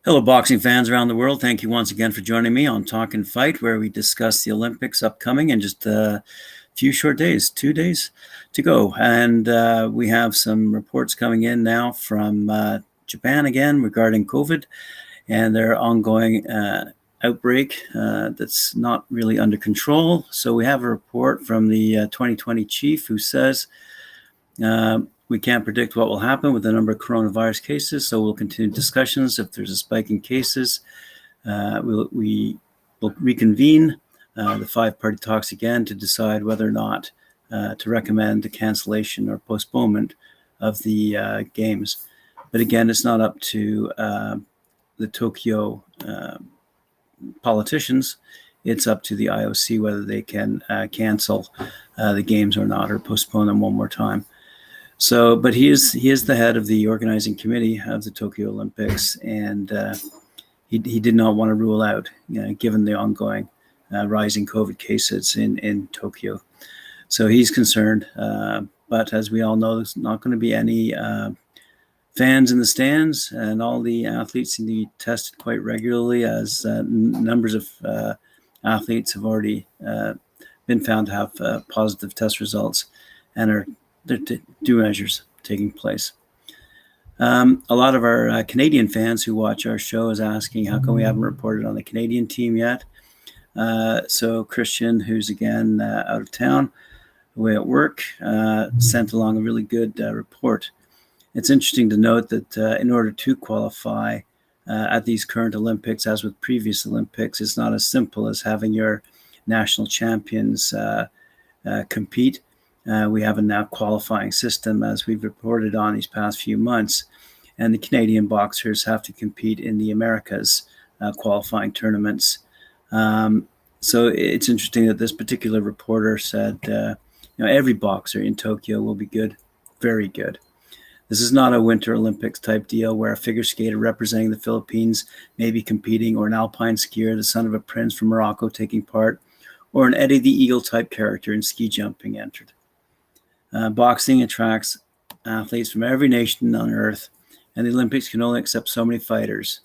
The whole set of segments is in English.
Hello, boxing fans around the world. Thank you once again for joining me on Talk and Fight, where we discuss the Olympics upcoming in just a few short days, 2 days to go. And we have some reports coming in now from Japan again regarding COVID and their ongoing outbreak that's not really under control. So we have a report from the 2020 chief who says, we can't predict what will happen with the number of coronavirus cases, so we'll continue discussions. If there's a spike in cases, we will reconvene the five-party talks again to decide whether or not to recommend the cancellation or postponement of the games. But again, it's not up to the Tokyo politicians. It's up to the IOC whether they can cancel the games or not, or postpone them one more time. So, but he is the head of the organizing committee of the Tokyo Olympics, and he did not want to rule out, given the ongoing rising COVID cases in Tokyo. So he's concerned, but as we all know, there's not going to be any fans in the stands, and all the athletes need to be tested quite regularly, as numbers of athletes have already been found to have positive test results, and there are due measures taking place. A lot of our Canadian fans who watch our show is asking, how come we haven't reported on the Canadian team yet? So Christian, who's again out of town, away at work, sent along a really good report. It's interesting to note that in order to qualify at these current Olympics, as with previous Olympics, it's not as simple as having your national champions compete. We have a now qualifying system, as we've reported on these past few months, and the Canadian boxers have to compete in the Americas qualifying tournaments. So it's interesting that this particular reporter said, every boxer in Tokyo will be good, very good. This is not a Winter Olympics type deal where a figure skater representing the Philippines may be competing, or an alpine skier, the son of a prince from Morocco, taking part, or an Eddie the Eagle type character in ski jumping entered. Boxing attracts athletes from every nation on earth, and the Olympics can only accept so many fighters.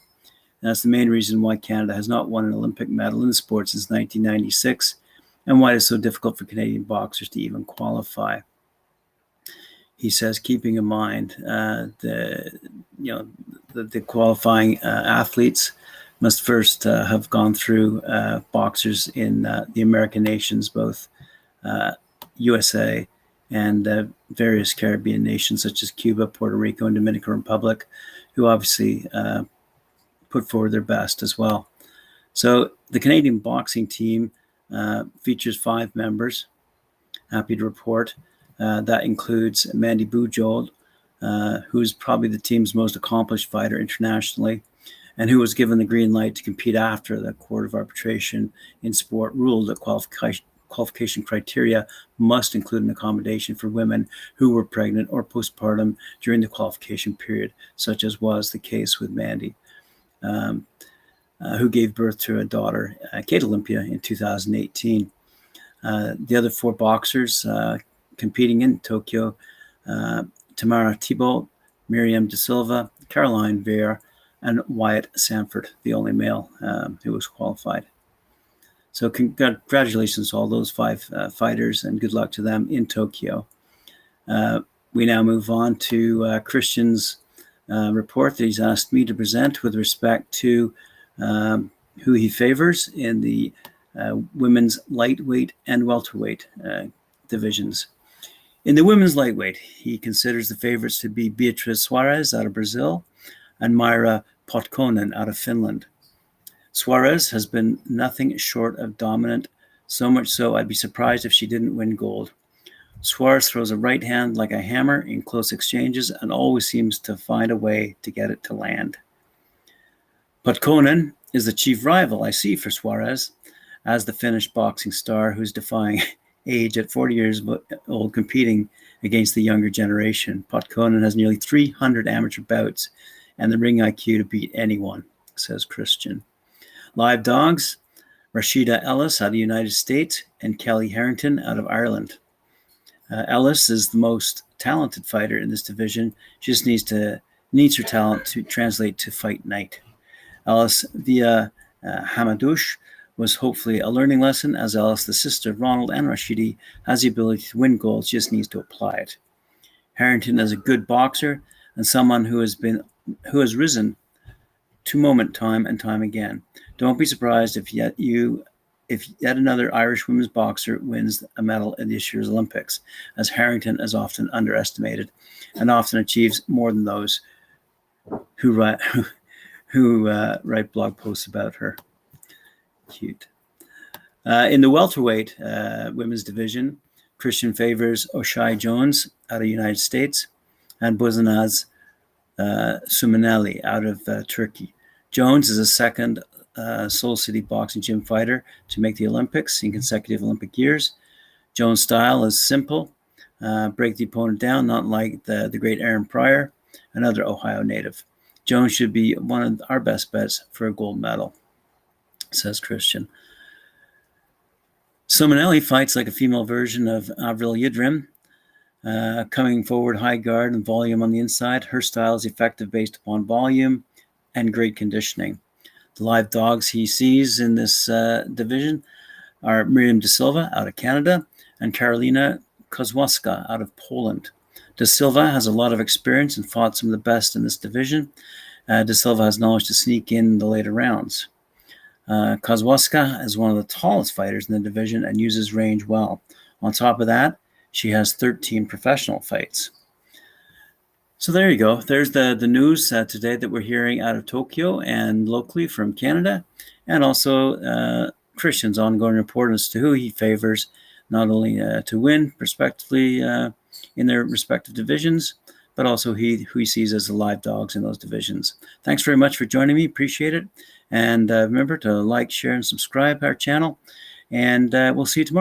And that's the main reason why Canada has not won an Olympic medal in the sport since 1996, and why it is so difficult for Canadian boxers to even qualify. He says, keeping in mind the qualifying athletes must first have gone through boxers in the American nations, both USA and various Caribbean nations such as Cuba, Puerto Rico, and Dominican Republic, who obviously put forward their best as well. So the Canadian boxing team features 5 members. Happy to report. That includes Mandy Bujold, who's probably the team's most accomplished fighter internationally, and who was given the green light to compete after the Court of Arbitration in Sport ruled that qualification criteria must include an accommodation for women who were pregnant or postpartum during the qualification period, such as was the case with Mandy, who gave birth to a daughter, Kate Olympia, in 2018. The other 4 boxers competing in Tokyo, Tamara Thibault, Miriam De Silva, Caroline Vare, and Wyatt Sanford, the only male who was qualified. So congratulations to all those 5 fighters, and good luck to them in Tokyo. We now move on to Christian's report that he's asked me to present with respect to who he favors in the women's lightweight and welterweight divisions. In the women's lightweight, he considers the favorites to be Beatriz Suarez out of Brazil and Myra Potkonen out of Finland. Suarez has been nothing short of dominant, so much so I'd be surprised if she didn't win gold. Suarez throws a right hand like a hammer in close exchanges and always seems to find a way to get it to land. Potkonen is the chief rival I see for Suarez, as the Finnish boxing star who's defying age at 40 years old, competing against the younger generation. Potkonen has nearly 300 amateur bouts and the ring IQ to beat anyone, says Christian. Live dogs, Rashida Ellis out of the United States and Kelly Harrington out of Ireland. Ellis is the most talented fighter in this division. She just needs her talent to translate to fight night. Alice via Hamadouche was hopefully a learning lesson, as Alice, the sister of Ronald and Rashidi, has the ability to win gold, she just needs to apply it. Harrington is a good boxer and someone who has risen to moment time and time again. Don't be surprised if yet another Irish women's boxer wins a medal at this year's Olympics, as Harrington is often underestimated and often achieves more than those who write blog posts about her. Cute. In the welterweight women's division, Christian favors Oshai Jones out of the United States and Boznaz Sumaneli out of Turkey. Jones is a second Seoul City boxing gym fighter to make the Olympics in consecutive Olympic years. Jones' style is simple, break the opponent down, not like the great Aaron Pryor, another Ohio native. Jones should be one of our best bets for a gold medal, says Christian. Sumaneli fights like a female version of Avril Yildirim, coming forward high guard and volume on the inside. Her style is effective based upon volume and great conditioning. The live dogs he sees in this division are Miriam De Silva out of Canada and Karolina Kozłowska out of Poland. De Silva has a lot of experience and fought some of the best in this division. De Silva has knowledge to sneak in the later rounds. Kozłowska is one of the tallest fighters in the division and uses range well. On top of that, she has 13 professional fights. So there you go. There's the news today that we're hearing out of Tokyo and locally from Canada, and also Christian's ongoing report as to who he favors, not only to win respectively in their respective divisions, but also who he sees as the live dogs in those divisions. Thanks very much for joining me. Appreciate it. And remember to like, share, and subscribe our channel. And we'll see you tomorrow.